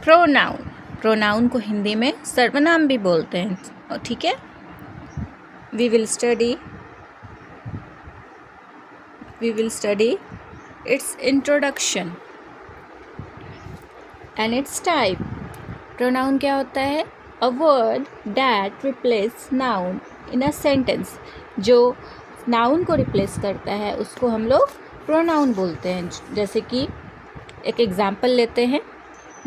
Pronoun, pronoun को हिंदी में सर्वनाम भी बोलते हैं, ठीक है। We will study its introduction and its type. Pronoun क्या होता है? A word that replace noun in a sentence. जो नाउन को रिप्लेस करता है उसको हम लोग प्रोनाउन बोलते हैं। जैसे कि एक एग्जाम्पल लेते हैं,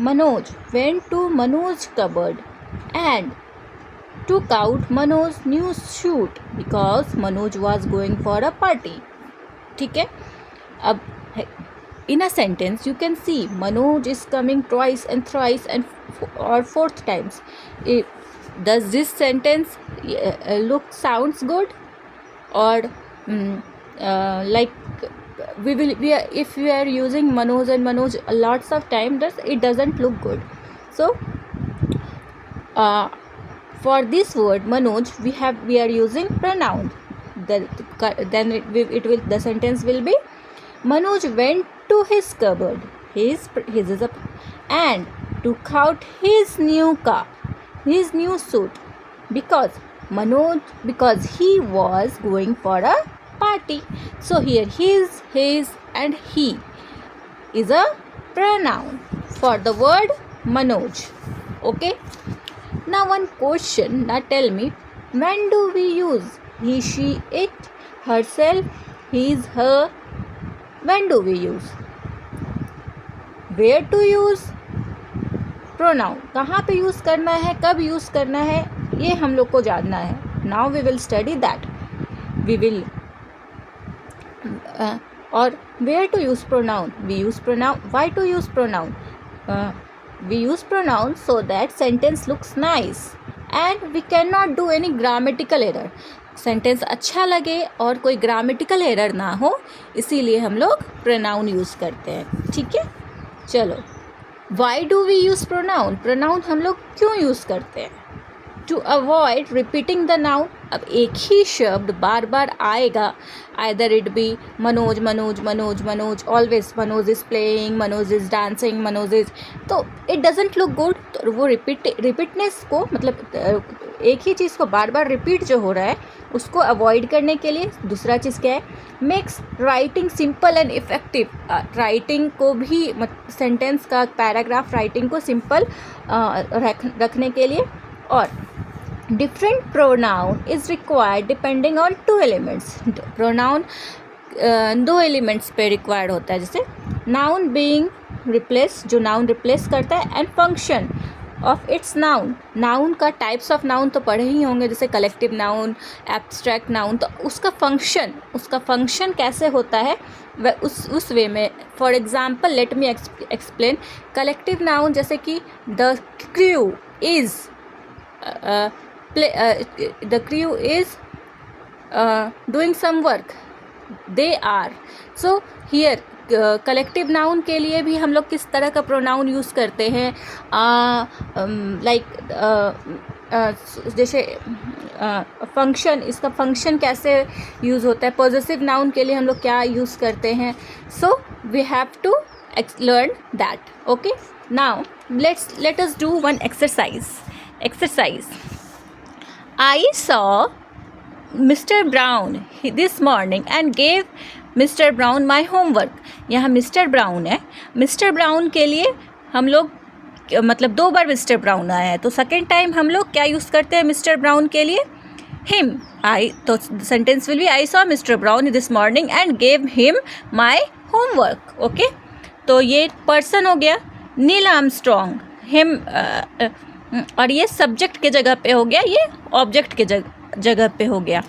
Manoj went to Manoj cupboard and took out Manoj's new suit because Manoj was going for a party. ठीक है। अब in a sentence you can see Manoj is coming twice and thrice and or fourth times. Does this sentence sounds good? Or like if we are using Manoj and Manoj lots of time, it doesn't look good. So for this word Manoj we are using pronoun. Then the sentence will be Manoj went to his cupboard, and took out his new suit because he was going for a party. So here his and he is a pronoun for the word Manoj. Okay. Now one question. Now tell me, when do we use he, she, it, herself, his, her? When do we use? Where to use? Pronoun. कहाँ पे use करना है, कब use करना है, ये हम लोग को जानना है. Now we will study that. We will or where to use pronoun? We use pronoun. Why to use pronoun? We use pronouns so that sentence looks nice and we cannot do any grammatical error. Sentence अच्छा लगे और कोई grammatical error ना हो, इसीलिए हम लोग pronoun use करते हैं. ठीक है, चलो. Why do we use pronoun? Pronoun हम लोग क्यों यूज़ करते हैं? To avoid repeating the noun. अब एक ही शब्द बार बार आएगा, either it be Manoj Manoj Manoj Manoj, always Manoj is playing, Manoj is dancing, Manoj is, तो इट डजेंट लुक गुड. तो वो रिपीटनेस को, मतलब एक ही चीज़ को बार बार रिपीट जो हो रहा है उसको अवॉइड करने के लिए दूसरा चीज़ क्या है? Makes writing simple and effective. Writing को भी, सेंटेंस का, पैराग्राफ राइटिंग को सिंपल रखने के लिए. और different pronoun is required depending on two elements. pronoun दो एलिमेंट्स पे रिक्वायर्ड होता है, जैसे noun being replace, जो noun रिप्लेस करता है, and function of its noun. noun का टाइप्स ऑफ noun तो पढ़े ही होंगे, जैसे कलेक्टिव नाउन, एब्स्ट्रैक्ट नाउन. तो उसका फंक्शन कैसे होता है वह उस वे में. For example let me explain. Collective noun जैसे कि the crew is, the crew is doing some work, they are. so here collective noun के लिए भी हम लोग किस तरह का प्रोनाउन यूज़ करते हैं? लाइक जैसे फंक्शन, इसका फंक्शन कैसे यूज़ होता है? पॉजेसिव नाउन के लिए हम लोग क्या यूज़ करते हैं? So we have to learn that. Okay, now let us do one exercise. I saw Mr. Brown this morning and gave Mr. Brown my homework. यहाँ Mr. Brown है. Mr. Brown के लिए हम लोग, मतलब दो बार Mr. Brown आया है, तो सेकेंड टाइम हम लोग क्या यूज़ करते हैं Mr. Brown के लिए? him. तो sentence will be I saw Mr. Brown this morning and gave him my homework. Okay, तो ये पर्सन हो गया. नील आर्मस्ट्रॉन्ग, हिम, और ये सब्जेक्ट के जगह पे हो गया, ये ऑब्जेक्ट के जगह पे हो गया.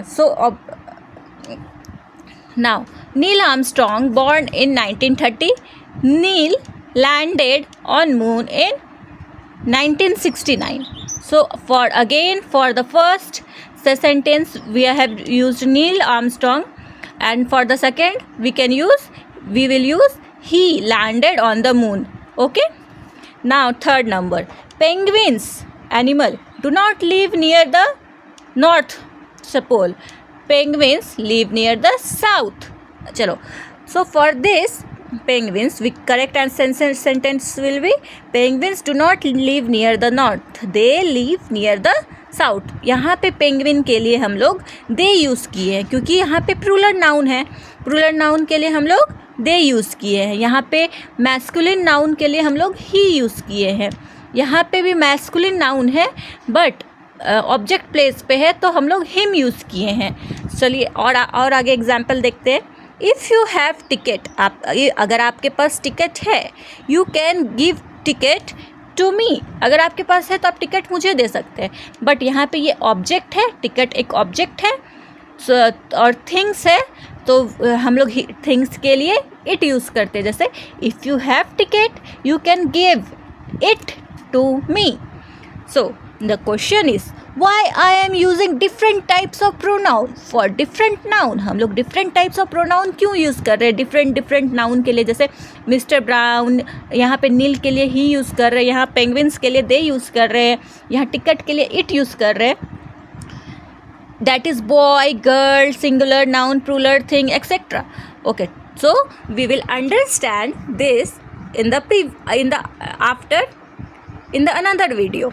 So now Neil Armstrong born in 1930. Neil landed on moon in 1969. So for the first sentence we have used Neil Armstrong, and for the second we will use he landed on the moon. Okay. Now third number. Penguins, animal, do not live near the north pole. Penguins live near the south. चलो. So for this penguins. We correct answer sentence will be penguins do not live near the north, they live near the south. यहाँ पे penguin के लिए हम लोग दे use किए हैं क्योंकि यहाँ पे प्लूरल नाउन है. प्लूरल नाउन के लिए हम लोग दे यूज़ किए हैं. यहाँ पे मैस्कुलिन नाउन के लिए हम लोग ही यूज़ किए हैं. यहाँ पे भी मैस्कुलिन नाउन है बट ऑब्जेक्ट प्लेस पे है तो हम लोग हिम यूज़ किए हैं. चलिए और आगे एग्जाम्पल देखते हैं. इफ़ यू हैव टिकट, आप अगर आपके पास टिकट है, you can give ticket to me. अगर आपके पास है तो आप टिकट मुझे दे सकते हैं. बट यहाँ पे ये ऑब्जेक्ट है, टिकट एक ऑब्जेक्ट है और थिंग्स है तो हम लोग थिंग्स के लिए इट यूज़ करते हैं. जैसे if you have ticket you can give it to me. So the question is why I am using different types of pronoun for different noun. हम लोग different types of pronoun क्यों use कर रहे हैं different noun के लिए. जैसे mister brown यहाँ पे नील के लिए ही यूज़ कर रहे हैं, यहाँ पेंगुइन्स के लिए दे यूज़ कर रहे हैं, यहाँ टिकट के लिए इट यूज़ कर रहे हैं. That is boy, girl, singular, noun, plural, thing, etc. Okay, so we will understand this in the another video.